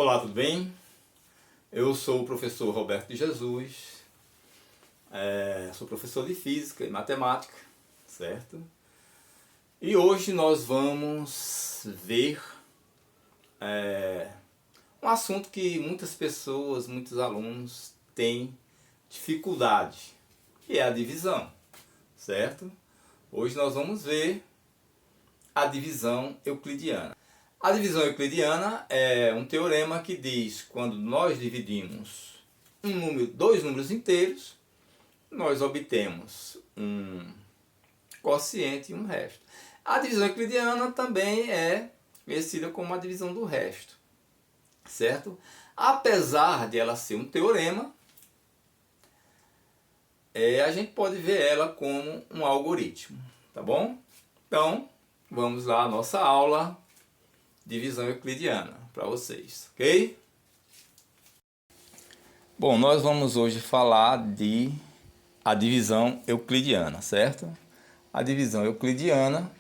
Olá, tudo bem? Eu sou o professor Roberto de Jesus, sou professor de Física e Matemática, certo? E hoje nós vamos ver um assunto que muitas pessoas, muitos alunos têm dificuldade, que é a divisão, certo? Hoje nós vamos ver a divisão euclidiana. A divisão euclidiana é um teorema que diz que quando nós dividimos dois números inteiros, nós obtemos um quociente e um resto. A divisão euclidiana também é conhecida como a divisão do resto, certo? Apesar de ela ser um teorema, a gente pode ver ela como um algoritmo, tá bom? Então, vamos lá à nossa aula divisão euclidiana para vocês, ok? Bom, nós vamos hoje falar de a divisão euclidiana, certo? A divisão euclidiana,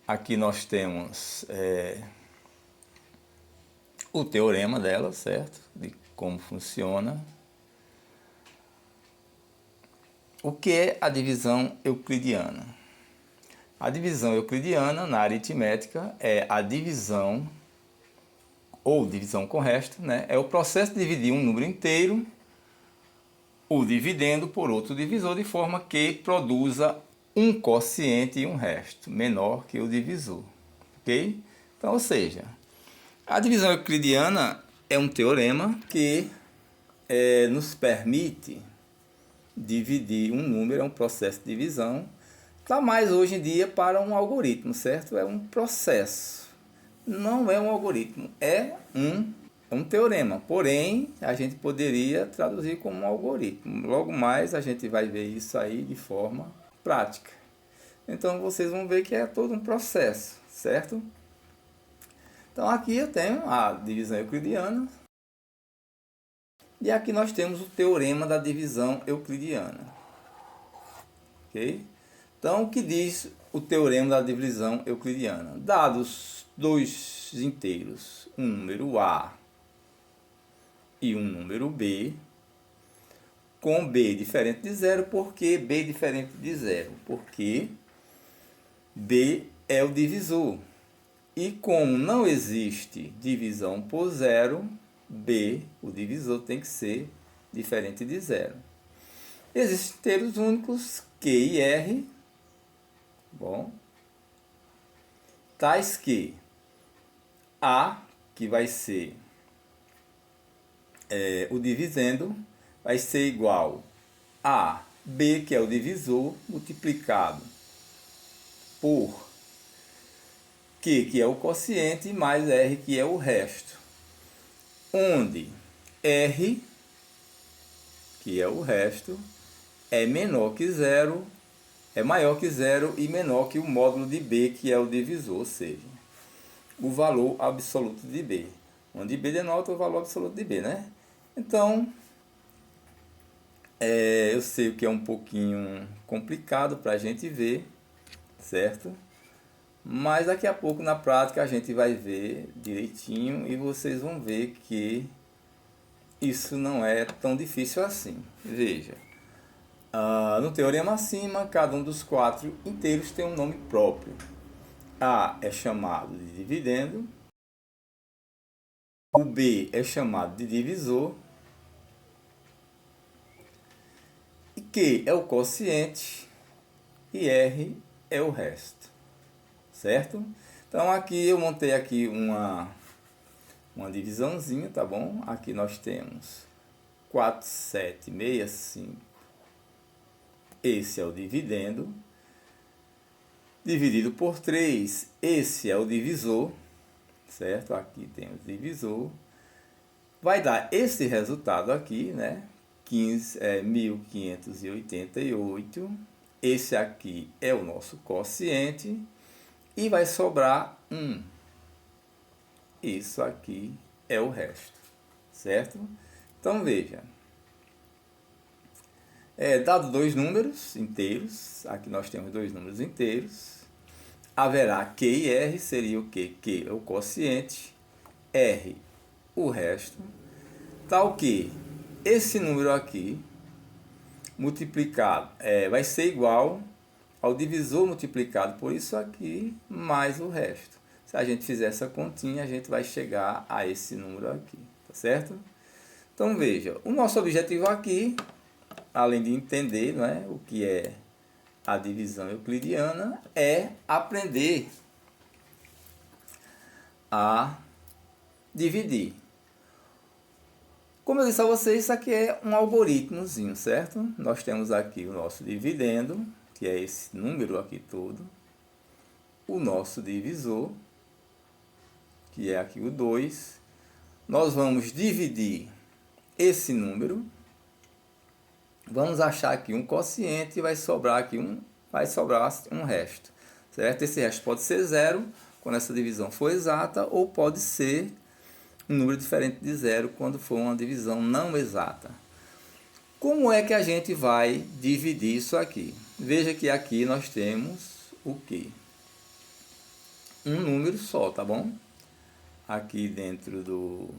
aqui nós temos o teorema dela, certo? De como funciona. O que é a divisão euclidiana? A divisão euclidiana na aritmética é a divisão ou divisão com resto, né? É o processo de dividir um número inteiro, o dividendo por outro divisor, de forma que produza um quociente e um resto menor que o divisor, ok? Então, ou seja, a divisão euclidiana é um teorema que nos permite dividir um número, é um processo de divisão, está mais hoje em dia para um algoritmo, certo? É um processo, não é um algoritmo, é um teorema, porém a gente poderia traduzir como um algoritmo. Logo mais a gente vai ver isso aí de forma prática. Então vocês vão ver que é todo um processo, certo? Então aqui eu tenho a divisão euclidiana e aqui nós temos o teorema da divisão euclidiana, ok? Então o que diz o teorema da divisão euclidiana? Dados dois inteiros, um número A e um número B, com B diferente de zero. Por que B diferente de zero? Porque B é o divisor. E como não existe divisão por zero, B, o divisor, tem que ser diferente de zero. Existem inteiros únicos Q e R, bom, tais que A, que vai ser o divisendo, vai ser igual a B, que é o divisor, multiplicado por Q, que é o quociente, mais R, que é o resto. Onde R, que é o resto, é menor que zero, é maior que zero e menor que o módulo de B, que é o divisor, ou seja, o valor absoluto de B. Onde B denota o valor absoluto de B, né? Então, eu sei que é um pouquinho complicado para a gente ver, certo? Mas daqui a pouco na prática a gente vai ver direitinho e vocês vão ver que isso não é tão difícil assim. Veja, no teorema acima, cada um dos quatro inteiros tem um nome próprio. A é chamado de dividendo, o B é chamado de divisor, e Q é o quociente e R é o resto, certo? Então aqui eu montei aqui uma divisãozinha, tá bom? Aqui nós temos 4765, esse é o dividendo, dividido por 3, esse é o divisor, certo? Aqui tem o divisor, vai dar esse resultado aqui, né? 15.588, esse aqui é o nosso quociente, e vai sobrar 1. Isso aqui é o resto, certo? Então veja, dado dois números inteiros, aqui nós temos dois números inteiros, haverá Q e R, seria o quê? Q é o quociente, R o resto, tal que esse número aqui multiplicado vai ser igual ao divisor multiplicado por isso aqui mais o resto. Se a gente fizer essa continha, a gente vai chegar a esse número aqui, tá certo? Então veja, o nosso objetivo aqui, além de entender, não é, o que é a divisão euclidiana, é aprender a dividir. Como eu disse a vocês, isso aqui é um algoritmozinho, certo? Nós temos aqui o nosso dividendo, que é esse número aqui todo, o nosso divisor, que é aqui o 2. Nós vamos dividir esse número, vamos achar aqui um quociente e vai sobrar aqui um resto, certo? Esse resto pode ser zero quando essa divisão for exata, ou pode ser um número diferente de zero quando for uma divisão não exata. Como é que a gente vai dividir isso aqui? Veja que aqui nós temos o quê? Um número só, tá bom? Aqui dentro do...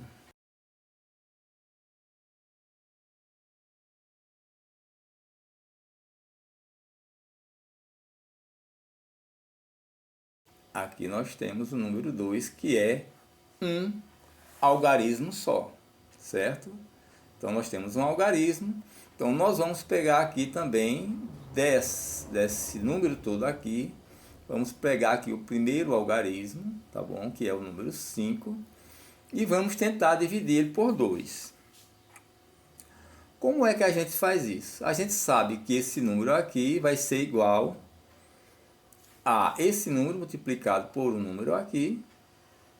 Aqui nós temos o número 2, que é um algarismo só, certo? Então, nós temos um algarismo. Então, nós vamos pegar aqui também, desse número todo aqui, vamos pegar aqui o primeiro algarismo, tá bom? Que é o número 5, e vamos tentar dividir ele por 2. Como é que a gente faz isso? A gente sabe que esse número aqui vai ser igual a esse número multiplicado por um número aqui,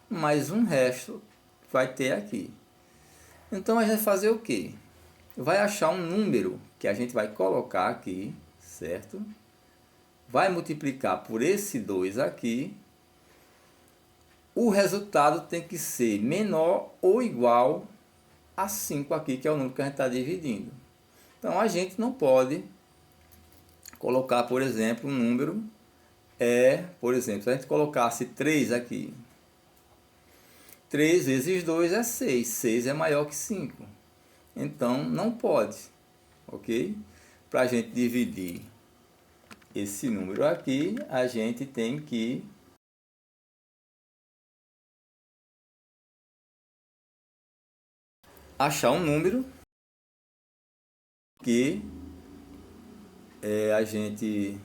mais um resto vai ter aqui. Então, a gente vai fazer o quê? Vai achar um número que a gente vai colocar aqui, certo? Vai multiplicar por esse 2 aqui. O resultado tem que ser menor ou igual a 5 aqui, que é o número que a gente está dividindo. Então, a gente não pode colocar, por exemplo, um número... por exemplo, se a gente colocasse 3 aqui, 3 vezes 2 é 6. 6 é maior que 5. Então, não pode. Ok? Para a gente dividir esse número aqui, a gente tem que achar um número que a gente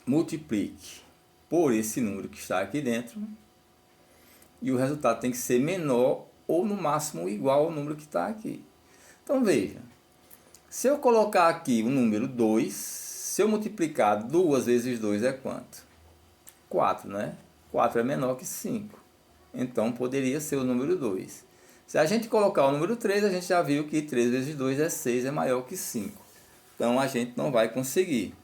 multiplique por esse número que está aqui dentro, e o resultado tem que ser menor ou no máximo igual ao número que está aqui. Então veja, se eu colocar aqui o número 2, se eu multiplicar 2 vezes 2 é quanto? 4, né? 4 é menor que 5. Então poderia ser o número 2. Se a gente colocar o número 3, a gente já viu que 3 vezes 2 é 6, é maior que 5. Então a gente não vai conseguir,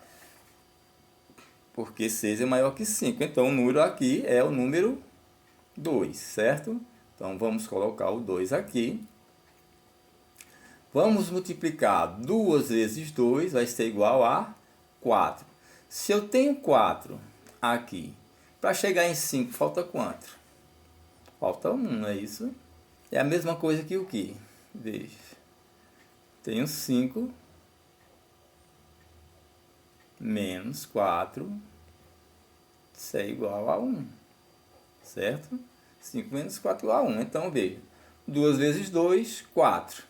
porque 6 é maior que 5. Então o número aqui é o número 2, certo? Então vamos colocar o 2 aqui. Vamos multiplicar 2 vezes 2, vai ser igual a 4. Se eu tenho 4 aqui, para chegar em 5, falta quanto? Falta 1, não é isso? É a mesma coisa que o que? Veja. Tenho 5 menos 4, isso é igual a 1, certo? 5 menos 4 igual a 1. Então, veja, 2 vezes 2, 4.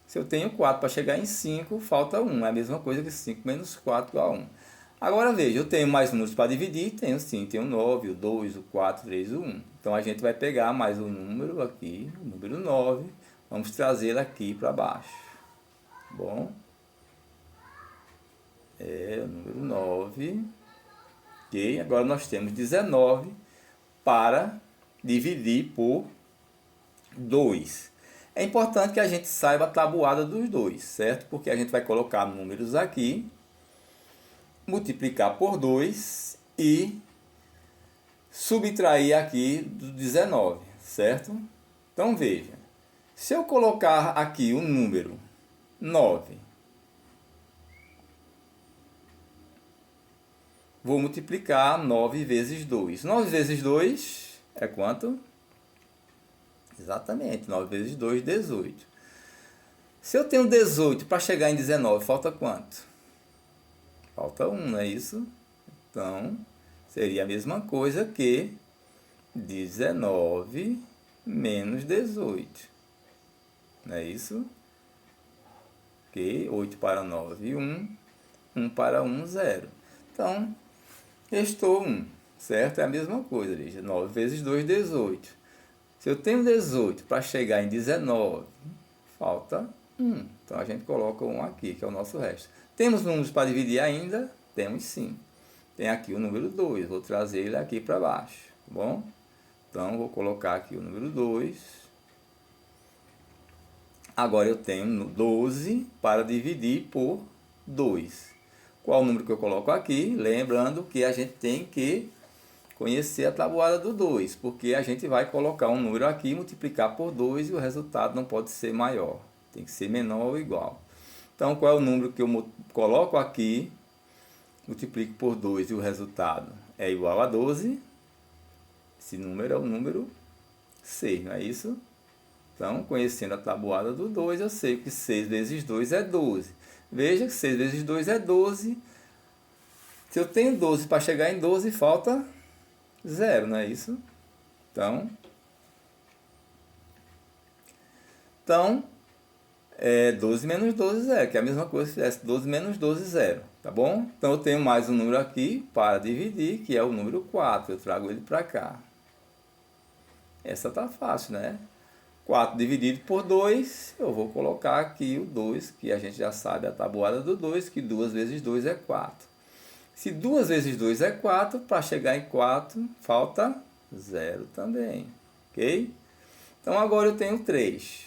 Se eu tenho 4 para chegar em 5, falta 1. É a mesma coisa que 5 menos 4 igual a 1. Agora, veja, eu tenho mais números para dividir. Tenho sim, tenho o 9, o 2, o 4, o 3 e o 1. Então, a gente vai pegar mais um número aqui, o número 9. Vamos trazer aqui para baixo. Bom, o número 9. Ok, agora nós temos 19 para dividir por 2. É importante que a gente saiba a tabuada dos dois, certo? Porque a gente vai colocar números aqui, multiplicar por 2 e subtrair aqui do 19, certo? Então veja, se eu colocar aqui o número 9, vou multiplicar 9 vezes 2. 9 vezes 2 é quanto? Exatamente, 9 vezes 2, 18. Se eu tenho 18 para chegar em 19, falta quanto? Falta 1, não é isso? Então, seria a mesma coisa que 19 menos 18. Não é isso? Ok, 8 para 9, 1. 1 para 1, 0. Então, restou 1, certo? É a mesma coisa, veja. 9 vezes 2, 18. Se eu tenho 18 para chegar em 19, falta 1. Então, a gente coloca 1 aqui, que é o nosso resto. Temos números para dividir ainda? Temos sim. Tem aqui o número 2. Vou trazer ele aqui para baixo, tá bom? Então, vou colocar aqui o número 2. Agora eu tenho 12 para dividir por 2. Qual o número que eu coloco aqui? Lembrando que a gente tem que conhecer a tabuada do 2, porque a gente vai colocar um número aqui, multiplicar por 2 e o resultado não pode ser maior. Tem que ser menor ou igual. Então, qual é o número que eu coloco aqui, multiplico por 2 e o resultado é igual a 12? Esse número é o número 6, não é isso? Então, conhecendo a tabuada do 2, eu sei que 6 vezes 2 é 12. Veja que 6 vezes 2 é 12. Se eu tenho 12 para chegar em 12, falta 0, não é isso? Então 12 menos 12, 0, que é a mesma coisa se fizesse 12 menos 12, 0. Tá bom? Então, eu tenho mais um número aqui para dividir, que é o número 4. Eu trago ele para cá. Essa tá fácil, né? 4 dividido por 2, eu vou colocar aqui o 2, que a gente já sabe a tabuada do 2, que 2 vezes 2 é 4. Se 2 vezes 2 é 4, para chegar em 4, falta 0 também, ok? Então, agora eu tenho 3.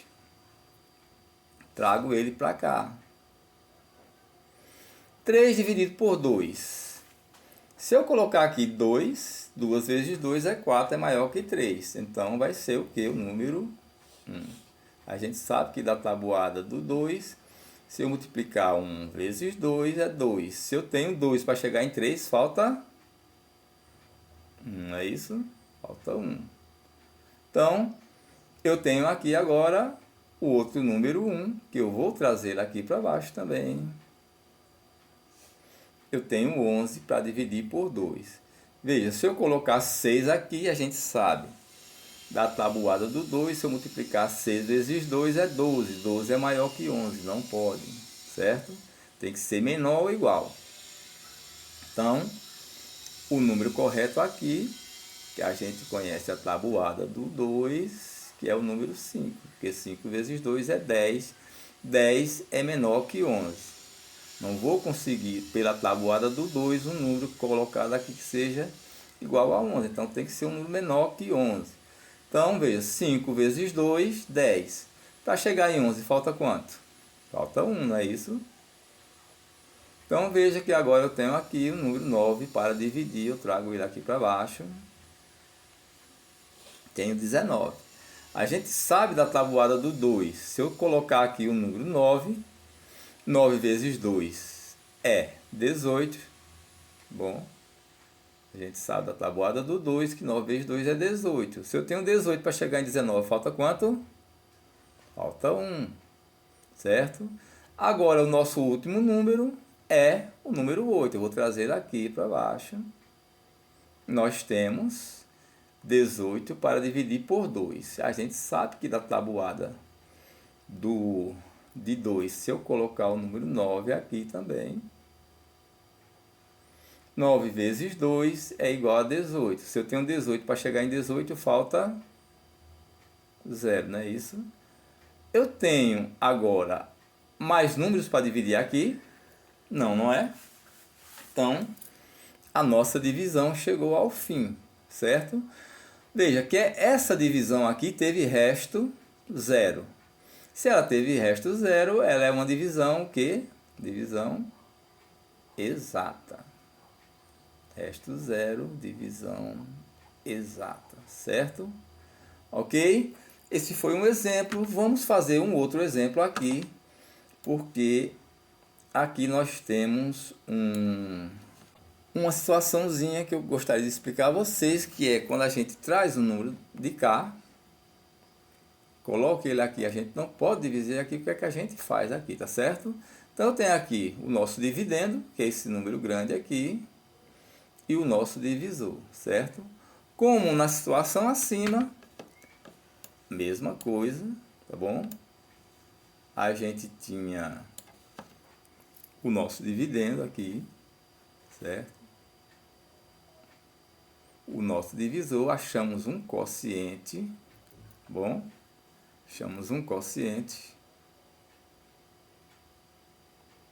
Trago ele para cá. 3 dividido por 2. Se eu colocar aqui 2, 2 vezes 2 é 4, é maior que 3. Então, vai ser o que? O número 1. A gente sabe que da tabuada do 2, se eu multiplicar 1 vezes 2 é 2. Se eu tenho 2 para chegar em 3, falta 1, não é isso? Falta 1. Então, eu tenho aqui agora o outro número 1, que eu vou trazer aqui para baixo também. Eu tenho 11 para dividir por 2. Veja, se eu colocar 6 aqui, a gente sabe da tabuada do 2, se eu multiplicar 6 vezes 2 é 12. 12 é maior que 11, não pode, certo? Tem que ser menor ou igual. Então, o número correto aqui, que a gente conhece a tabuada do 2, que é o número 5, porque 5 vezes 2 é 10. 10 é menor que 11. Não vou conseguir, pela tabuada do 2, um número colocado aqui que seja igual a 11. Então, tem que ser um número menor que 11. Então, veja, 5 vezes 2, 10. Para chegar em 11, falta quanto? Falta 1, não é isso? Então, veja que agora eu tenho aqui o número 9 para dividir. Eu trago ele aqui para baixo. Tenho 19. A gente sabe da tabuada do 2. Se eu colocar aqui o número 9, 9 vezes 2 é 18. Bom, a gente sabe da tabuada do 2, que 9 vezes 2 é 18. Se eu tenho 18 para chegar em 19, falta quanto? Falta 1, certo? Agora, o nosso último número é o número 8. Eu vou trazer aqui para baixo. Nós temos 18 para dividir por 2. A gente sabe que da tabuada de 2, se eu colocar o número 9 aqui também, 9 vezes 2 é igual a 18. Se eu tenho 18 para chegar em 18, falta 0, não é isso? Eu tenho agora mais números para dividir aqui? Não, não é? Então, a nossa divisão chegou ao fim, certo? Veja que essa divisão aqui teve resto 0. Se ela teve resto 0, ela é uma divisão o quê? Divisão exata. Resto 0, divisão exata, certo? Ok? Esse foi um exemplo. Vamos fazer um outro exemplo aqui, porque aqui nós temos uma situaçãozinha que eu gostaria de explicar a vocês, que é quando a gente traz o número de cá, coloca ele aqui, a gente não pode dividir aqui, o que é que a gente faz aqui, tá certo? Então, tem aqui o nosso dividendo, que é esse número grande aqui, e o nosso divisor, certo? Como na situação acima, mesma coisa, tá bom? A gente tinha o nosso dividendo aqui, certo? O nosso divisor, achamos um quociente, tá bom? Achamos um quociente,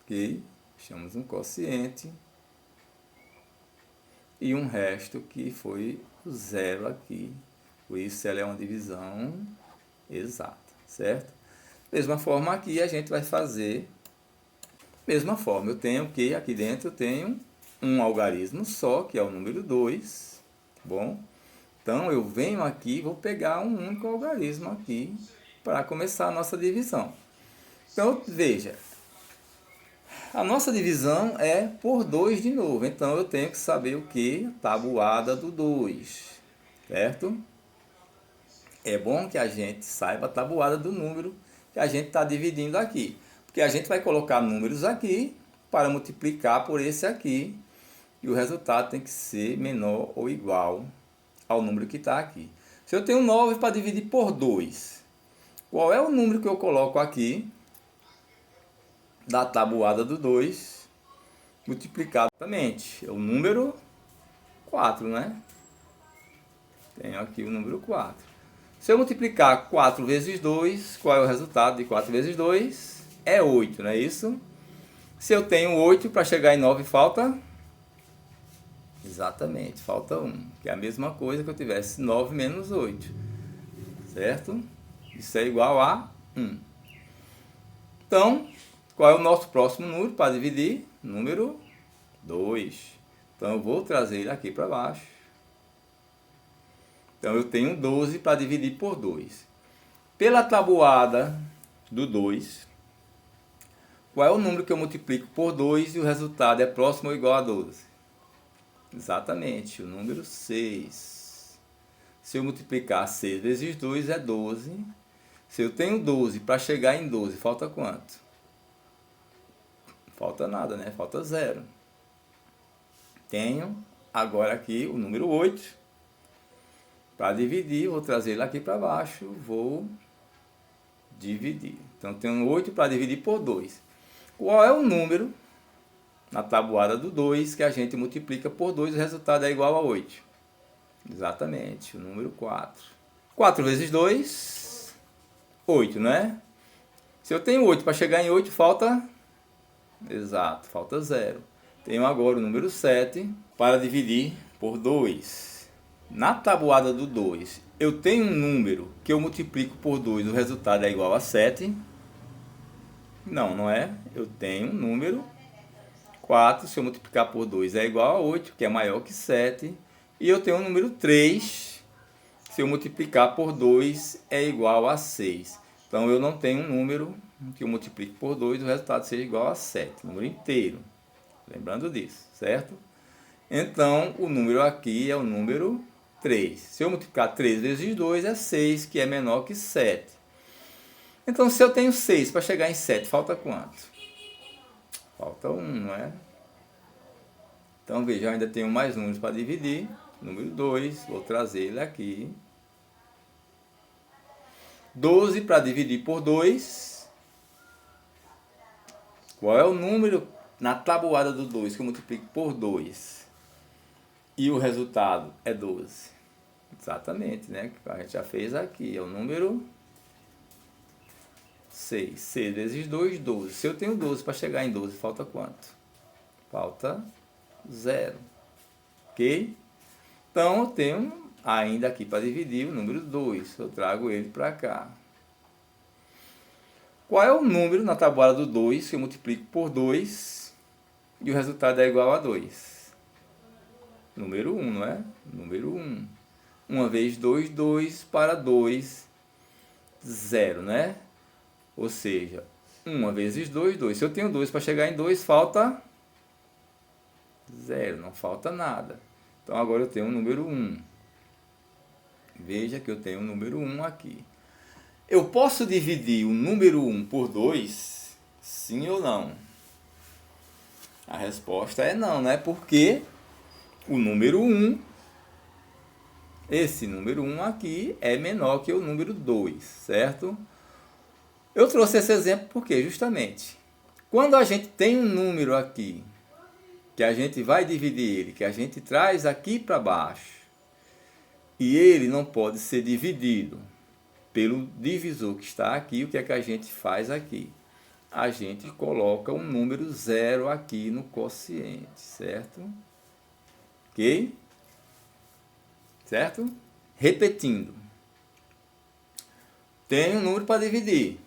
ok? Achamos um quociente e um resto que foi o zero aqui. Por isso ela é uma divisão exata, certo? Mesma forma aqui a gente vai fazer, mesma forma, eu tenho que aqui dentro eu tenho um algarismo só, que é o número 2, tá bom? Então eu venho aqui e vou pegar um único algarismo aqui para começar a nossa divisão. Então veja, a nossa divisão é por 2 de novo, então eu tenho que saber o que? Tabuada do 2, certo? É bom que a gente saiba a tabuada do número que a gente está dividindo aqui. Porque a gente vai colocar números aqui para multiplicar por esse aqui. E o resultado tem que ser menor ou igual ao número que está aqui. Se eu tenho 9 para dividir por 2, qual é o número que eu coloco aqui da tabuada do 2 multiplicado exatamente? É o número 4, né? Tenho aqui o número 4. Se eu multiplicar 4 vezes 2, qual é o resultado de 4 vezes 2? É 8, não é isso? Se eu tenho 8, para chegar em 9 falta? Exatamente, falta 1. Que é a mesma coisa que eu tivesse 9 menos 8. Certo? Isso é igual a 1. Então, qual é o nosso próximo número para dividir? Número 2. Então, eu vou trazer ele aqui para baixo. Então, eu tenho 12 para dividir por 2. Pela tabuada do 2, qual é o número que eu multiplico por 2 e o resultado é próximo ou igual a 12? Exatamente, o número 6. Se eu multiplicar 6 vezes 2 é 12. Se eu tenho 12 para chegar em 12, falta quanto? Falta nada, né? Falta 0. Tenho agora aqui o número 8. Para dividir, vou trazer ele aqui para baixo, vou dividir. Então, tenho 8 para dividir por 2. Qual é o número na tabuada do 2 que a gente multiplica por 2 e o resultado é igual a 8? Exatamente, o número 4. 4 vezes 2, 8, não é? Se eu tenho 8 para chegar em 8, falta? Exato, falta 0. Tenho agora o número 7 para dividir por 2. Na tabuada do 2, eu tenho um número que eu multiplico por 2 e o resultado é igual a 7. Não, não é? Eu tenho um número 4, se eu multiplicar por 2 é igual a 8, que é maior que 7. E eu tenho o número 3, se eu multiplicar por 2 é igual a 6. Então, eu não tenho um número que eu multiplique por 2 e o resultado seja igual a 7, número inteiro. Lembrando disso, certo? Então, o número aqui é o número 3. Se eu multiplicar 3 vezes 2 é 6, que é menor que 7. Então, se eu tenho 6 para chegar em 7, falta quanto? Falta 1, não é? Então, veja, eu ainda tenho mais números para dividir. Número 2, vou trazer ele aqui. 12 para dividir por 2. Qual é o número na tabuada do 2 que eu multiplico por 2? E o resultado é 12. Exatamente, né? Que a gente já fez aqui. É o número 6. 6 vezes 2, 12. Se eu tenho 12 para chegar em 12, falta quanto? Falta 0. Ok? Então, eu tenho ainda aqui para dividir o número 2. Eu trago ele para cá. Qual é o número na tabuada do 2 que eu multiplico por 2 e o resultado é igual a 2? Número 1, não é? Número 1. 1 vezes 2, 2 para 2, 0, né? Ou seja, 1 vezes 2, 2. Se eu tenho 2 para chegar em 2, falta 0, não falta nada. Então agora eu tenho o número 1. Veja que eu tenho o número 1 aqui. Eu posso dividir o número 1 por 2? Sim ou não? A resposta é não, né? Porque o número 1, esse número 1 aqui, é menor que o número 2, certo? Eu trouxe esse exemplo porque, justamente, quando a gente tem um número aqui, que a gente vai dividir ele, que a gente traz aqui para baixo, e ele não pode ser dividido pelo divisor que está aqui, o que é que a gente faz aqui? A gente coloca um número 0 aqui no quociente, certo? Ok? Certo? Repetindo. Tem um número para dividir.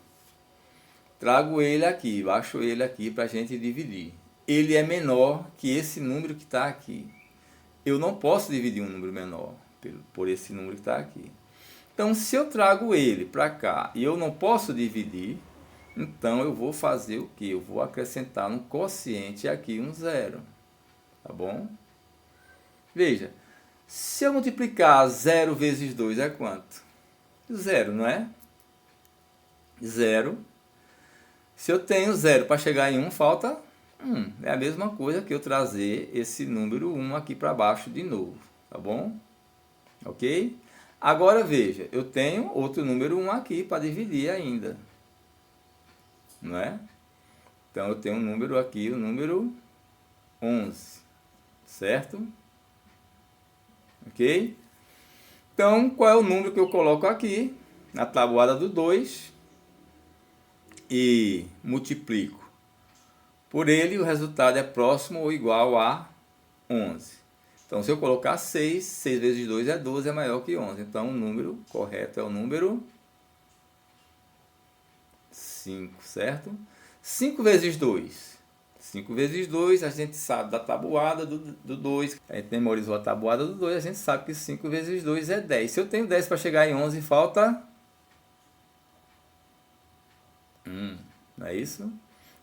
Trago ele aqui, baixo ele aqui para a gente dividir. Ele é menor que esse número que está aqui. Eu não posso dividir um número menor por esse número que está aqui. Então, se eu trago ele para cá e eu não posso dividir, então eu vou fazer o quê? Eu vou acrescentar no quociente aqui um 0. Tá bom? Veja, se eu multiplicar 0 vezes 2 é quanto? 0, não é? 0. Se eu tenho 0 para chegar em 1, falta 1. É a mesma coisa que eu trazer esse número 1 aqui para baixo de novo. Tá bom? Ok? Agora veja, eu tenho outro número 1 aqui para dividir ainda. Não é? Então eu tenho um número aqui, o número 11. Certo? Ok? Então, qual é o número que eu coloco aqui na tabuada do 2 e multiplico por ele, o resultado é próximo ou igual a 11. Então, se eu colocar 6, 6 vezes 2 é 12, é maior que 11. Então, o número correto é o número 5, certo? 5 vezes 2. 5 vezes 2, a gente sabe da tabuada do 2. A gente memorizou a tabuada do 2, a gente sabe que 5 vezes 2 é 10. Se eu tenho 10 para chegar em 11, falta 1. Não é isso?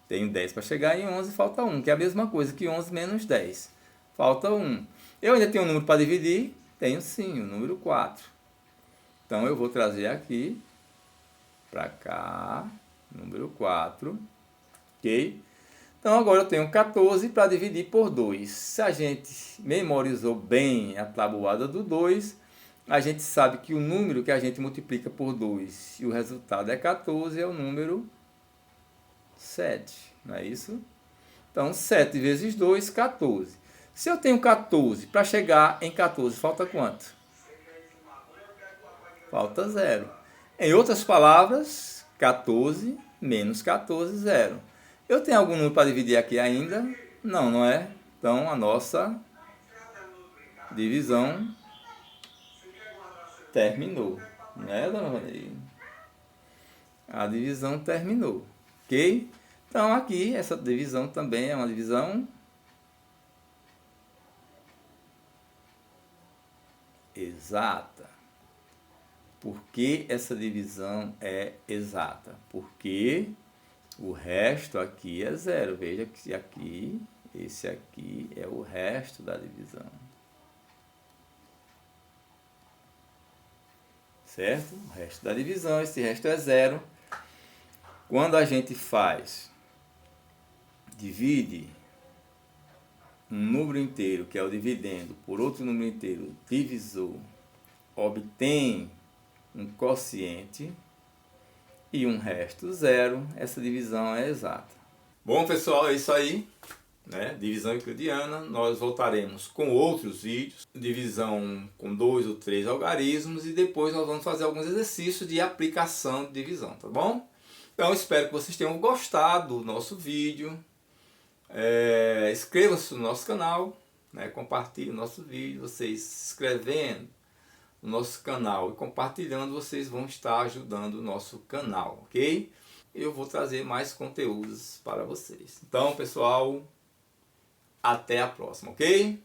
Tenho 10 para chegar em 11, falta 1, que é a mesma coisa que 11 menos 10. Falta 1. Eu ainda tenho um número para dividir? Tenho sim, o número 4. Então, eu vou trazer aqui para cá, número 4. Ok? Então, agora eu tenho 14 para dividir por 2. Se a gente memorizou bem a tabuada do 2, a gente sabe que o número que a gente multiplica por 2 e o resultado é 14, é o número 7. Não é isso? Então, 7 vezes 2, 14. Se eu tenho 14, para chegar em 14, falta quanto? Falta 0. Em outras palavras, 14 menos 14, 0. Eu tenho algum número para dividir aqui ainda? Não, não é? Então, a nossa divisão terminou. Né, dona Vanei? A divisão terminou. Ok? Então, aqui, essa divisão também é uma divisão exata. Por que essa divisão é exata? Porque o resto aqui é 0. Veja que aqui, esse aqui é o resto da divisão. Certo? O resto da divisão, esse resto é 0. Quando a gente divide um número inteiro, que é o dividendo, por outro número inteiro, divisor, obtém um quociente e um resto 0, essa divisão é exata. Bom, pessoal, é isso aí, né? Divisão euclidiana. Nós voltaremos com outros vídeos, divisão com 2 ou 3 algarismos, e depois nós vamos fazer alguns exercícios de aplicação de divisão, tá bom? Então, espero que vocês tenham gostado do nosso vídeo. Inscrevam-se no nosso canal, né? Compartilhem o nosso vídeo. Vocês se inscrevendo no nosso canal e compartilhando, vocês vão estar ajudando o nosso canal, ok? Eu vou trazer mais conteúdos para vocês. Então, pessoal, até a próxima, ok?